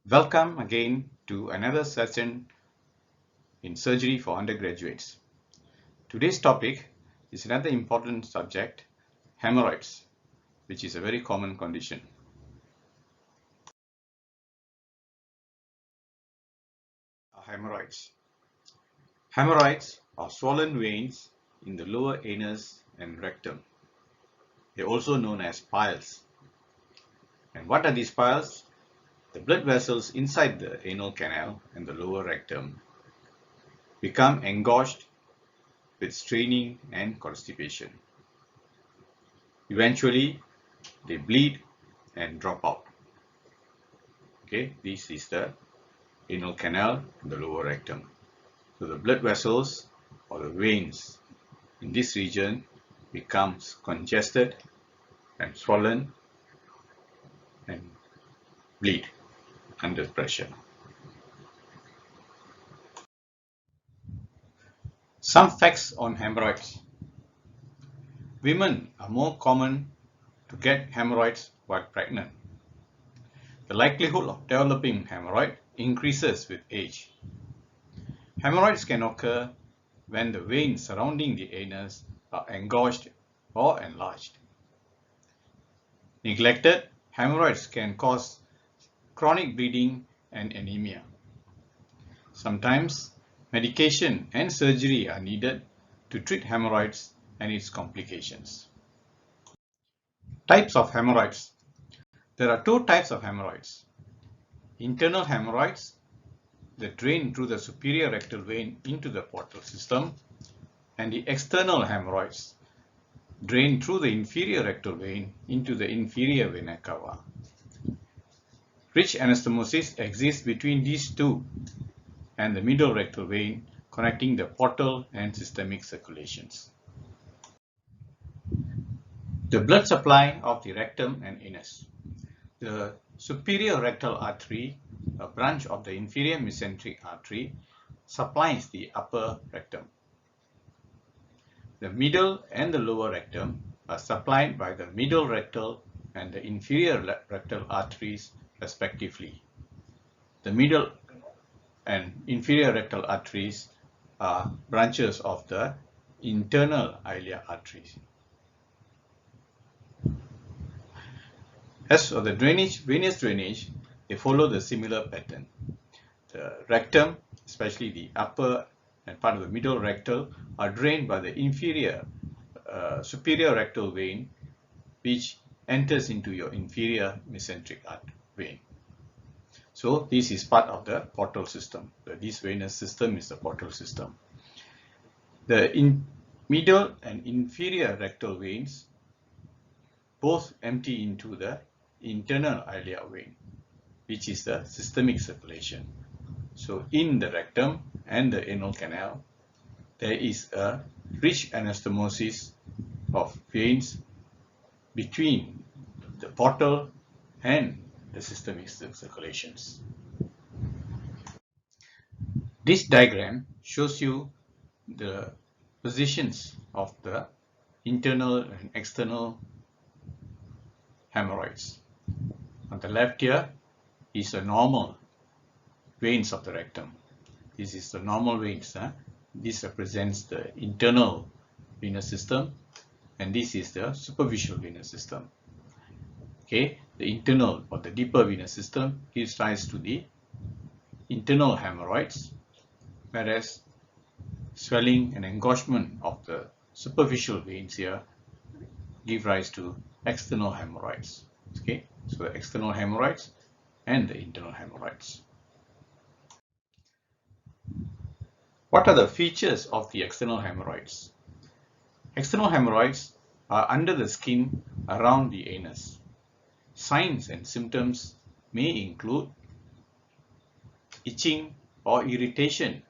Welcome again to another session in surgery for undergraduates. Today's topic is another important subject, hemorrhoids, which is a very common condition. Hemorrhoids. Hemorrhoids are swollen veins in the lower anus and rectum. They're also known as piles. And what are these piles? The blood vessels inside the anal canal and the lower rectum become engorged with straining and constipation. Eventually, they bleed and drop out. Okay, this is the anal canal and the lower rectum. So the blood vessels or the veins in this region becomes congested and swollen and bleed under pressure. Some facts on hemorrhoids. Women are more common to get hemorrhoids while pregnant. The likelihood of developing hemorrhoid increases with age. Hemorrhoids can occur when the veins surrounding the anus are engorged or enlarged. Neglected, hemorrhoids can cause chronic bleeding and anemia. Sometimes medication and surgery are needed to treat hemorrhoids and its complications. Types of hemorrhoids. There are two types of hemorrhoids. Internal hemorrhoids that drain through the superior rectal vein into the portal system, and the external hemorrhoids drain through the inferior rectal vein into the inferior vena cava. Rich anastomosis exists between these two and the middle rectal vein connecting the portal and systemic circulations. The blood supply of the rectum and anus. The superior rectal artery, a branch of the inferior mesenteric artery, supplies the upper rectum. The middle and the lower rectum are supplied by the middle rectal and the inferior rectal arteries respectively. The middle and inferior rectal arteries are branches of the internal iliac arteries. As for the drainage, venous drainage, they follow the similar pattern. The rectum, especially the upper and part of the middle rectal, are drained by the inferior superior rectal vein, which enters into your inferior mesenteric vein. So this is part of the portal system. This venous system is the portal system. The middle and inferior rectal veins both empty into the internal iliac vein, which is the systemic circulation. So in the rectum and the anal canal, there is a rich anastomosis of veins between the portal and the systemic circulations. This diagram shows you the positions of the internal and external hemorrhoids. On the left here is the normal veins of the rectum. This is the normal veins. This represents the internal venous system, and this is the superficial venous system. Okay, the internal or the deeper venous system gives rise to the internal hemorrhoids, whereas swelling and engorgement of the superficial veins here give rise to external hemorrhoids. Okay, so the external hemorrhoids and the internal hemorrhoids. What are the features of the external hemorrhoids? External hemorrhoids are under the skin around the anus. Signs and symptoms may include itching or irritation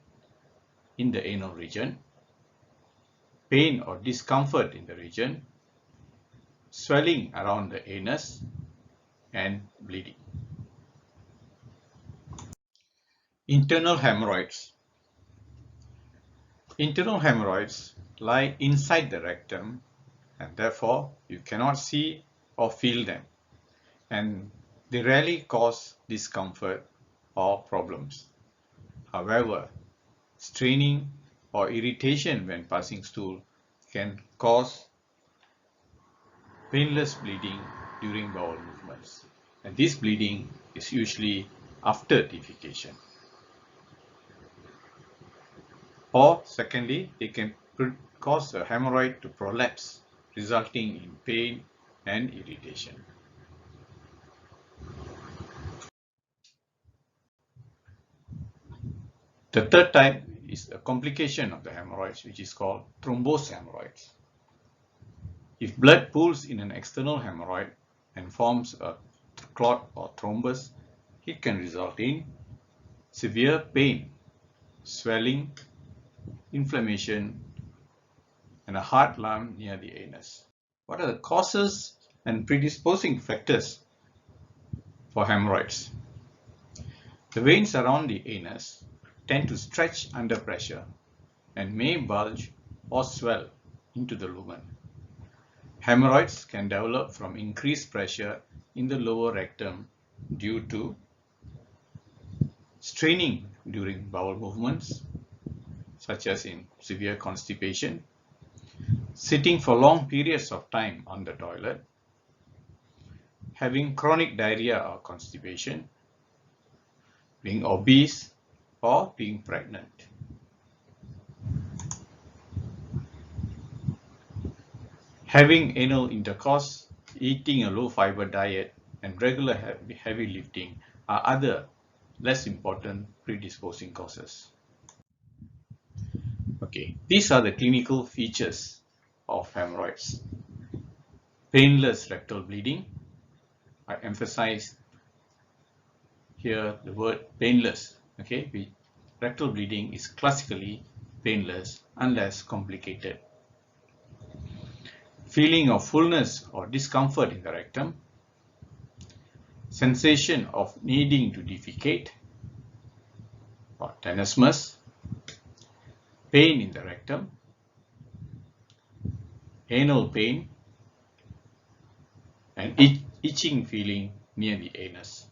in the anal region, pain or discomfort in the region, swelling around the anus, and bleeding. Internal hemorrhoids. Internal hemorrhoids lie inside the rectum, and therefore you cannot see or feel them, and they rarely cause discomfort or problems. However, straining or irritation when passing stool can cause painless bleeding during bowel movements, and this bleeding is usually after defecation. Or secondly, they can cause a hemorrhoid to prolapse, resulting in pain and irritation. The third type is a complication of the hemorrhoids, which is called thrombosed hemorrhoids. If blood pools in an external hemorrhoid and forms a clot or thrombus, it can result in severe pain, swelling, inflammation, and a hard lump near the anus. What are the causes and predisposing factors for hemorrhoids? The veins around the anus tend to stretch under pressure and may bulge or swell into the lumen. Hemorrhoids can develop from increased pressure in the lower rectum due to straining during bowel movements, such as in severe constipation, sitting for long periods of time on the toilet, having chronic diarrhea or constipation, being obese, or being pregnant. Having anal intercourse, eating a low-fiber diet, and regular heavy lifting are other less important predisposing causes. Okay, these are the clinical features of hemorrhoids. Painless rectal bleeding. I emphasize here the word painless. Okay, rectal bleeding is classically painless unless complicated. Feeling of fullness or discomfort in the rectum, sensation of needing to defecate or tenesmus, pain in the rectum, anal pain, and itching feeling near the anus.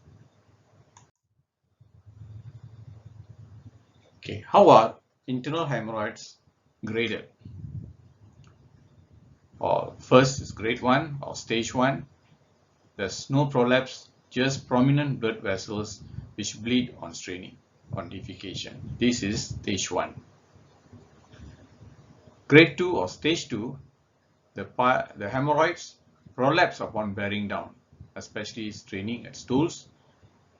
Okay, how are internal hemorrhoids graded? First is grade 1 or stage 1. There's no prolapse, just prominent blood vessels which bleed on straining, on defecation. This is stage 1. Grade 2 or stage 2, the hemorrhoids prolapse upon bearing down, especially straining at stools,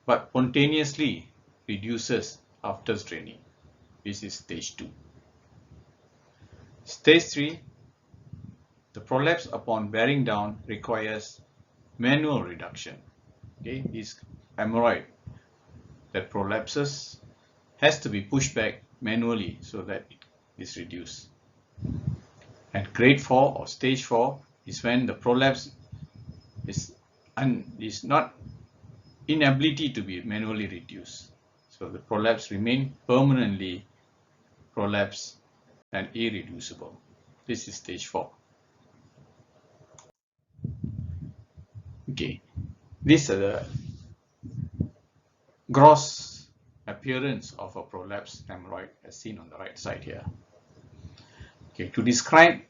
but spontaneously reduces after straining. This is stage 2. Stage 3, the prolapse upon bearing down requires manual reduction. Okay, this hemorrhoid that prolapses has to be pushed back manually so that it is reduced. And grade 4 or stage 4 is when the prolapse is not inability to be manually reduced. So the prolapse remain permanently prolapsed and irreducible. This is stage 4. Okay, these are the gross appearance of a prolapsed hemorrhoid as seen on the right side here. Okay, to describe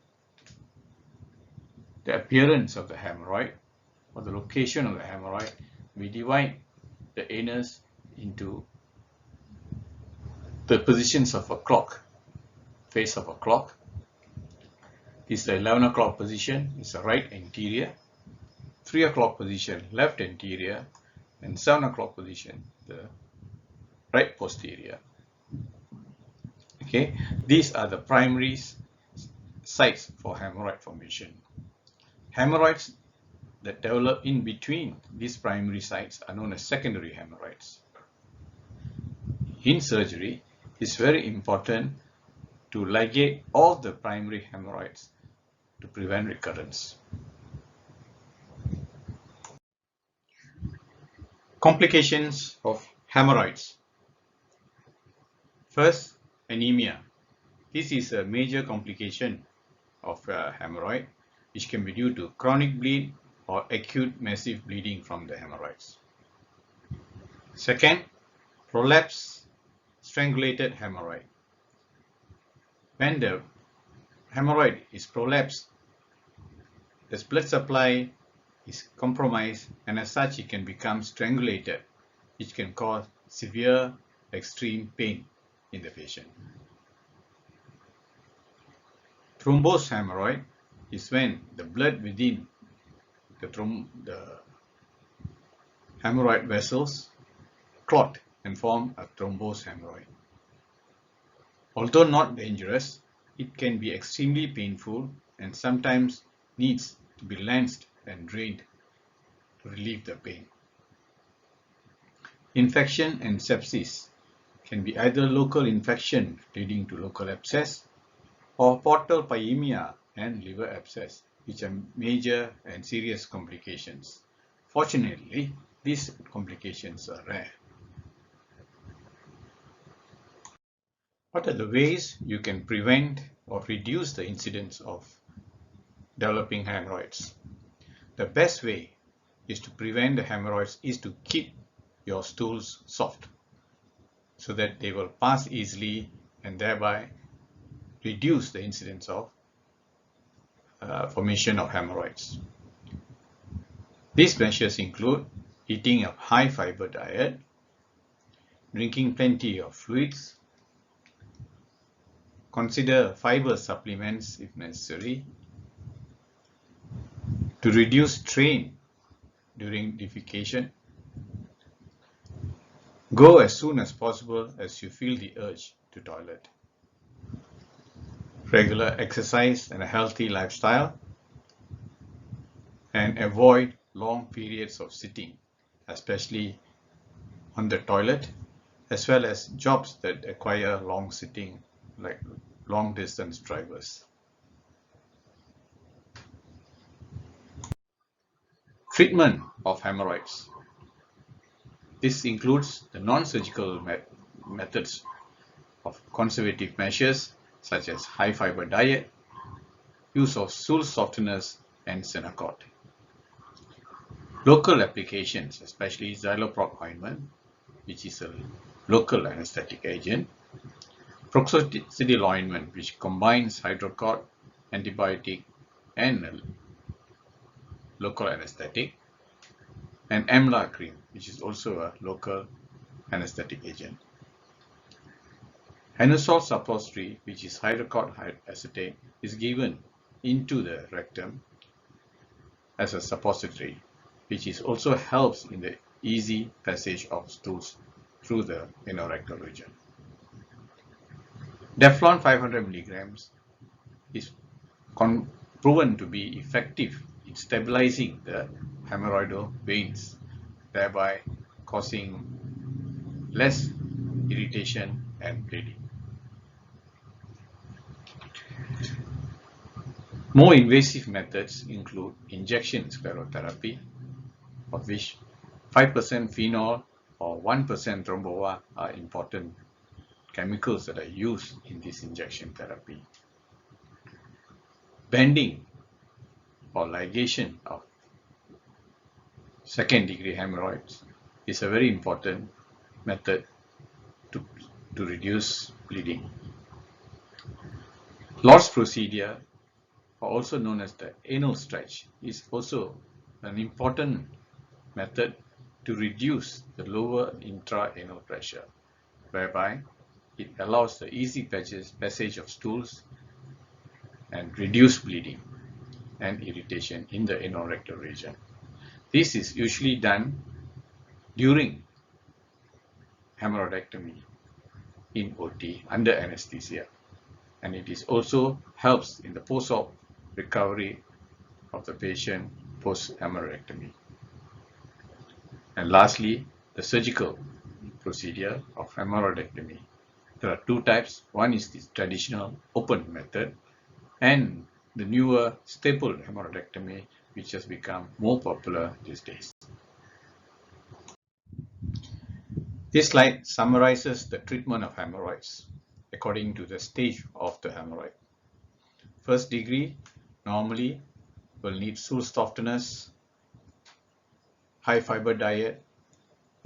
the appearance of the hemorrhoid or the location of the hemorrhoid, we divide the anus into the positions of a clock, face of a clock. This is the 11 o'clock position, is the right anterior, 3 o'clock position, left anterior, and 7 o'clock position, the right posterior. Okay, these are the primary sites for hemorrhoid formation. Hemorrhoids that develop in between these primary sites are known as secondary hemorrhoids. In surgery, it's very important to ligate all the primary hemorrhoids to prevent recurrence. Complications of hemorrhoids. First, anemia. This is a major complication of hemorrhoid, which can be due to chronic bleed or acute massive bleeding from the hemorrhoids. Second, Prolapse, strangulated hemorrhoid. When the hemorrhoid is prolapsed, the blood supply is compromised, and as such it can become strangulated, which can cause severe extreme pain in the patient. Thrombosed hemorrhoid is when the blood within the hemorrhoid vessels clot and form a thrombosed hemorrhoid. Although not dangerous, it can be extremely painful and sometimes needs to be lanced and drained to relieve the pain. Infection and sepsis can be either local infection leading to local abscess or portal pyemia and liver abscess, which are major and serious complications. Fortunately, these complications are rare. What are the ways you can prevent or reduce the incidence of developing hemorrhoids? The best way is to prevent the hemorrhoids is to keep your stools soft so that they will pass easily and thereby reduce the incidence of formation of hemorrhoids. These measures include eating a high fiber diet, drinking plenty of fluids, consider fiber supplements if necessary, to reduce strain during defecation, go as soon as possible as you feel the urge to toilet, regular exercise and a healthy lifestyle, and avoid long periods of sitting, especially on the toilet, as well as jobs that require long sitting, like long distance drivers. Treatment of hemorrhoids. This includes the non-surgical methods of conservative measures such as high fiber diet, use of stool softeners and Senacort. Local applications, especially Xyloproc ointment, which is a local anesthetic agent, Proxocidil ointment, which combines hydrocort, antibiotic, and local anesthetic, and amla cream, which is also a local anesthetic agent. Anisole suppository, which is hydrocort acetate, is given into the rectum as a suppository, which is also helps in the easy passage of stools through the anorectal region. Deflon 500 milligrams is proven to be effective in stabilizing the hemorrhoidal veins, thereby causing less irritation and bleeding. More invasive methods include injection sclerotherapy, of which 5% phenol or 1% thromboa are important chemicals that are used in this injection therapy. Bending or ligation of second-degree hemorrhoids is a very important method to reduce bleeding. Lord's procedure, also known as the anal stretch, is also an important method to reduce the lower intra-anal pressure, whereby it allows the easy passage of stools and reduce bleeding and irritation in the anorectal region. This is usually done during hemorrhoidectomy in OT under anesthesia, and it is also helps in the post-op recovery of the patient post-hemorrhoidectomy. And lastly, the surgical procedure of hemorrhoidectomy. There are two types. One is the traditional open method and the newer stapled hemorrhoidectomy, which has become more popular these days. This slide summarizes the treatment of hemorrhoids according to the stage of the hemorrhoid. First degree normally will need stool softeners, high fiber diet,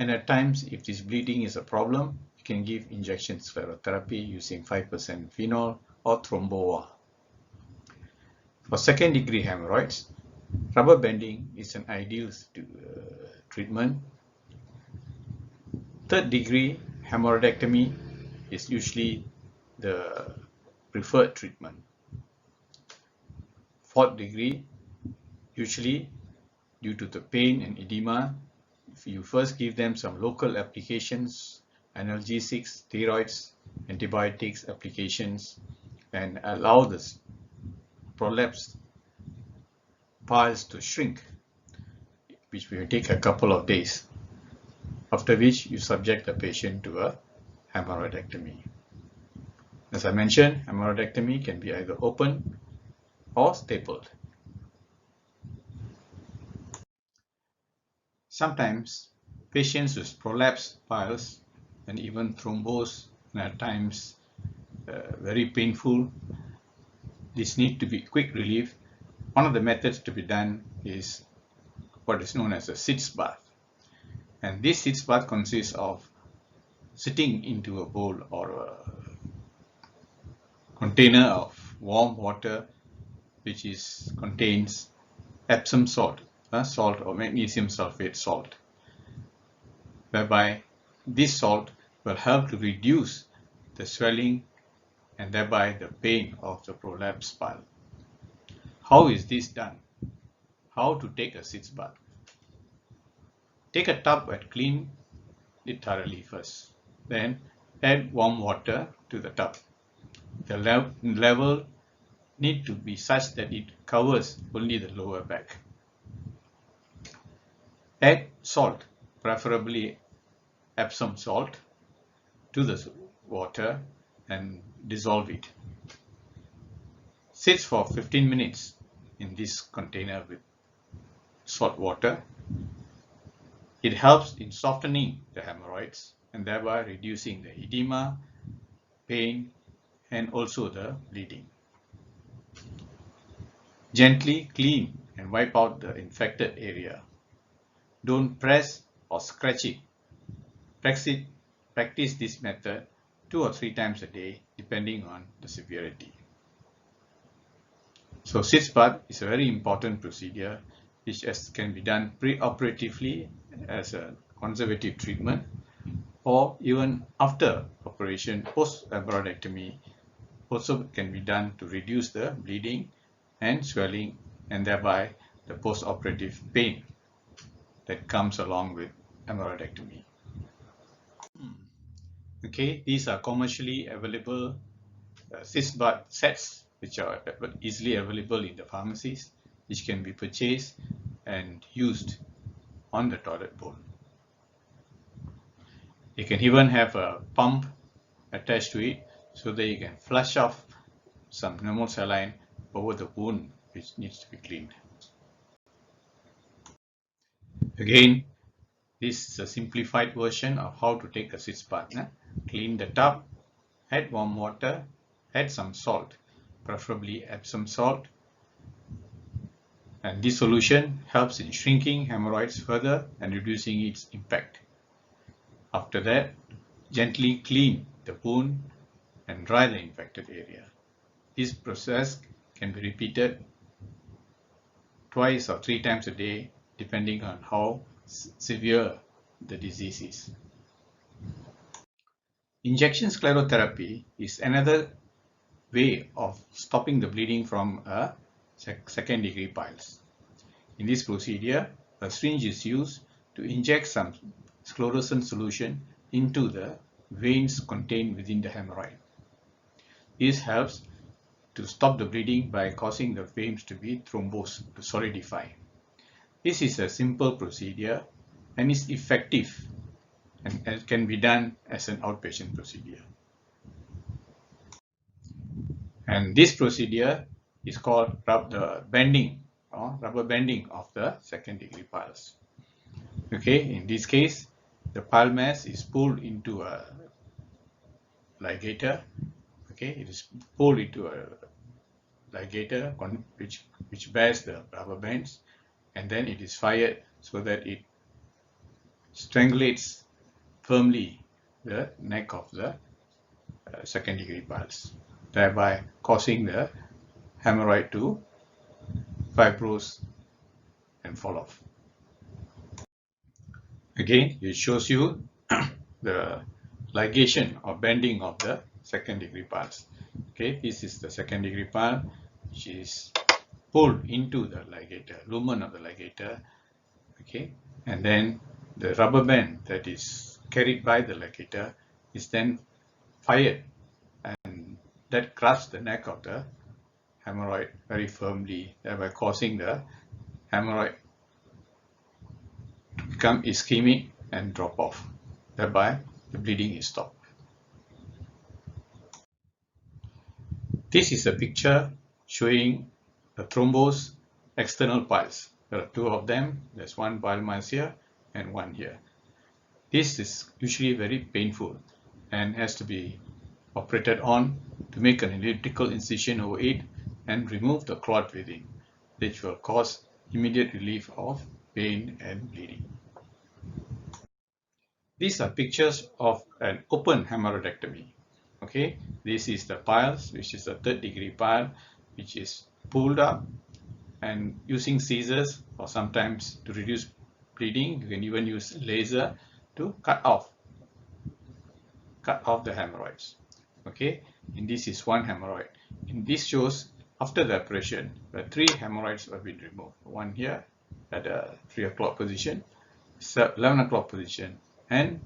And at times, if this bleeding is a problem, you can give injection sclerotherapy using 5% phenol or thromboa. For second-degree hemorrhoids, rubber banding is an ideal treatment. Third-degree hemorrhoidectomy is usually the preferred treatment. Fourth degree, usually due to the pain and edema, if you first give them some local applications, analgesics, steroids, antibiotics applications, and allow the prolapsed piles to shrink, which will take a couple of days, after which you subject the patient to a hemorrhoidectomy. As I mentioned, hemorrhoidectomy can be either open or stapled. Sometimes patients with prolapsed piles and even thrombose, and at times very painful, this need to be quick relief. One of the methods to be done is what is known as a Sitz Bath. And this Sitz Bath consists of sitting into a bowl or a container of warm water which contains Epsom salt, salt or magnesium sulfate salt, whereby this salt will help to reduce the swelling and thereby the pain of the prolapsed pile. How is this done? How to take a Sitz Bath? Take a tub and clean it thoroughly first. Then add warm water to the tub. The level need to be such that it covers only the lower back. Add salt, preferably Epsom salt, to the water and dissolve it. Sit for 15 minutes in this container with salt water. It helps in softening the hemorrhoids and thereby reducing the edema, pain, and also the bleeding. Gently clean and wipe out the infected area. Don't press or scratch it. Practice this method 2 or 3 times a day depending on the severity. So Sitz Bath is a very important procedure which can be done pre-operatively as a conservative treatment, or even after operation post-hemorrhoidectomy also can be done to reduce the bleeding and swelling and thereby the post-operative pain that comes along with hemorrhoidectomy. Okay, these are commercially available Sitz Bath sets which are easily available in the pharmacies, which can be purchased and used on the toilet bowl. You can even have a pump attached to it so that you can flush off some normal saline over the wound which needs to be cleaned. Again, this is a simplified version of how to take a Sitz Bath. Clean the tub, add warm water, add some salt, preferably Epsom salt, and this solution helps in shrinking hemorrhoids further and reducing its impact. After that, gently clean the wound and dry the infected area. This process can be repeated 2 or 3 times a day depending on how severe the disease is. Injection sclerotherapy is another way of stopping the bleeding from a second-degree piles. In this procedure, a syringe is used to inject some sclerosant solution into the veins contained within the hemorrhoid. This helps to stop the bleeding by causing the veins to be thrombosed, to solidify. This is a simple procedure and is effective and can be done as an outpatient procedure. And this procedure is called rubber banding of the second-degree piles. Okay, in this case, the pile mass is pulled into a ligator. Okay, it is pulled into a ligator which bears the rubber bands, and then it is fired so that it strangulates firmly the neck of the second degree piles, thereby causing the hemorrhoid to fibrose and fall off. Again, it shows you the ligation or bending of the second degree piles. Okay, this is the second degree pile, which is pulled into the ligator, lumen of the ligator. Okay, and then the rubber band that is carried by the ligator is then fired, and that grasps the neck of the hemorrhoid very firmly, thereby causing the hemorrhoid to become ischemic and drop off. Thereby, the bleeding is stopped. This is a picture showing the thrombosed external piles. There are two of them. There's one bile mass here and one here. This is usually very painful and has to be operated on to make an elliptical incision over it and remove the clot within, which will cause immediate relief of pain and bleeding. These are pictures of an open hemorrhoidectomy. Okay, this is the piles, which is a third degree pile, which is pulled up, and using scissors or sometimes to reduce bleeding, you can even use laser to cut off the hemorrhoids. Okay, and this is one hemorrhoid. And this shows after the operation, the 3 hemorrhoids have been removed. One here at the 3 o'clock position, 11 o'clock position, and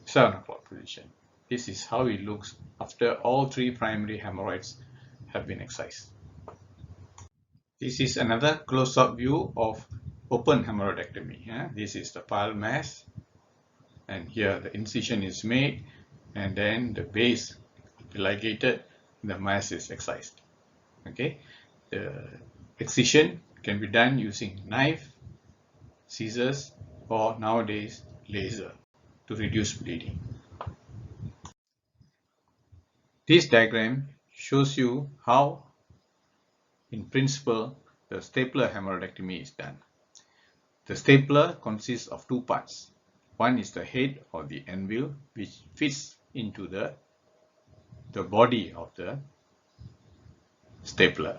7 o'clock position. This is how it looks after all 3 primary hemorrhoids have been excised. This is another close-up view of open hemorrhoidectomy. This is the pile mass, and here the incision is made, and then the base is ligated, the mass is excised. Okay, the excision can be done using knife, scissors, or nowadays laser to reduce bleeding. This diagram shows you how, in principle, the stapler hemorrhoidectomy is done. The stapler consists of 2 parts. One is the head or the anvil, which fits into the body of the stapler,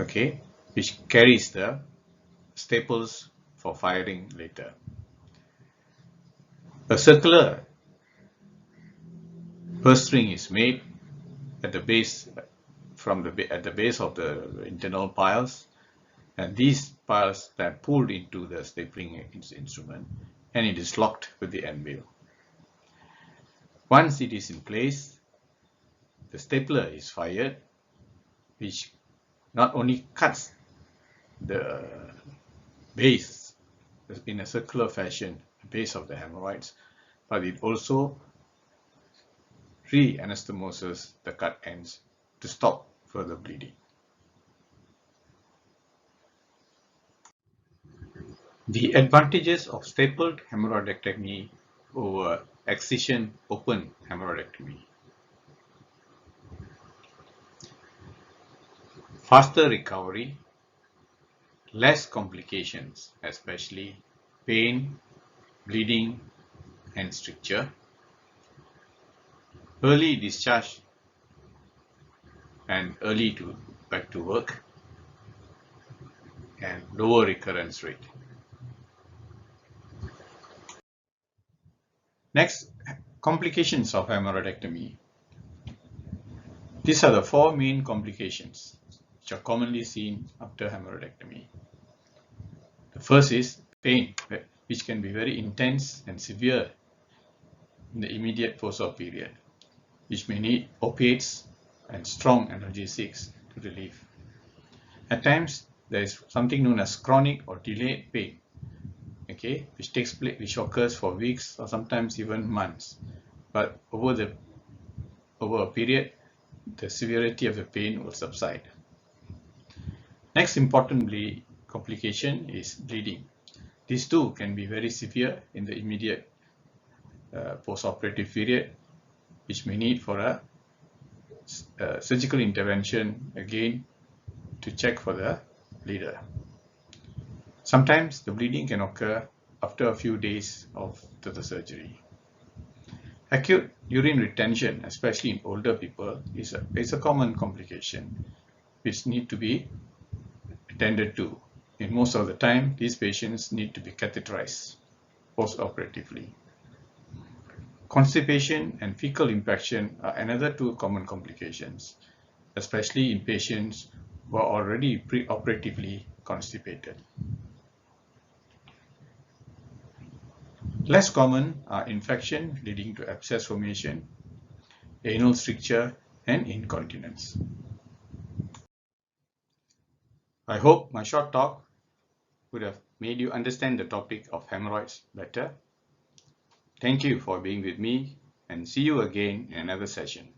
okay, which carries the staples for firing later. A circular purse string is made at the base at the base of the internal piles, and these piles are pulled into the stapling instrument, and it is locked with the anvil. Once it is in place, the stapler is fired, which not only cuts the base in a circular fashion, the base of the hemorrhoids, but it also re-anastomoses the cut ends to stop further bleeding. The advantages of stapled hemorrhoidectomy over excision open hemorrhoidectomy. Faster recovery, less complications, especially pain, bleeding, and stricture. Early discharge and early back to work, and lower recurrence rate. Next, complications of hemorrhoidectomy. These are the 4 main complications which are commonly seen after hemorrhoidectomy. The first is pain, which can be very intense and severe in the immediate post-op period, which may need opiates and strong analgesics to relieve. At times, there is something known as chronic or delayed pain, okay, which occurs for weeks or sometimes even months, but over a period, the severity of the pain will subside. Next importantly, complication is bleeding. These too can be very severe in the immediate post-operative period, which may need for a surgical intervention again to check for the bleeder. Sometimes the bleeding can occur after a few days after the surgery. Acute urine retention, especially in older people, is a common complication which need to be attended to. In most of the time, these patients need to be catheterized post-operatively. Constipation and fecal impaction are another two common complications, especially in patients who are already preoperatively constipated. Less common are infection leading to abscess formation, anal stricture, and incontinence. I hope my short talk would have made you understand the topic of hemorrhoids better. Thank you for being with me, and see you again in another session.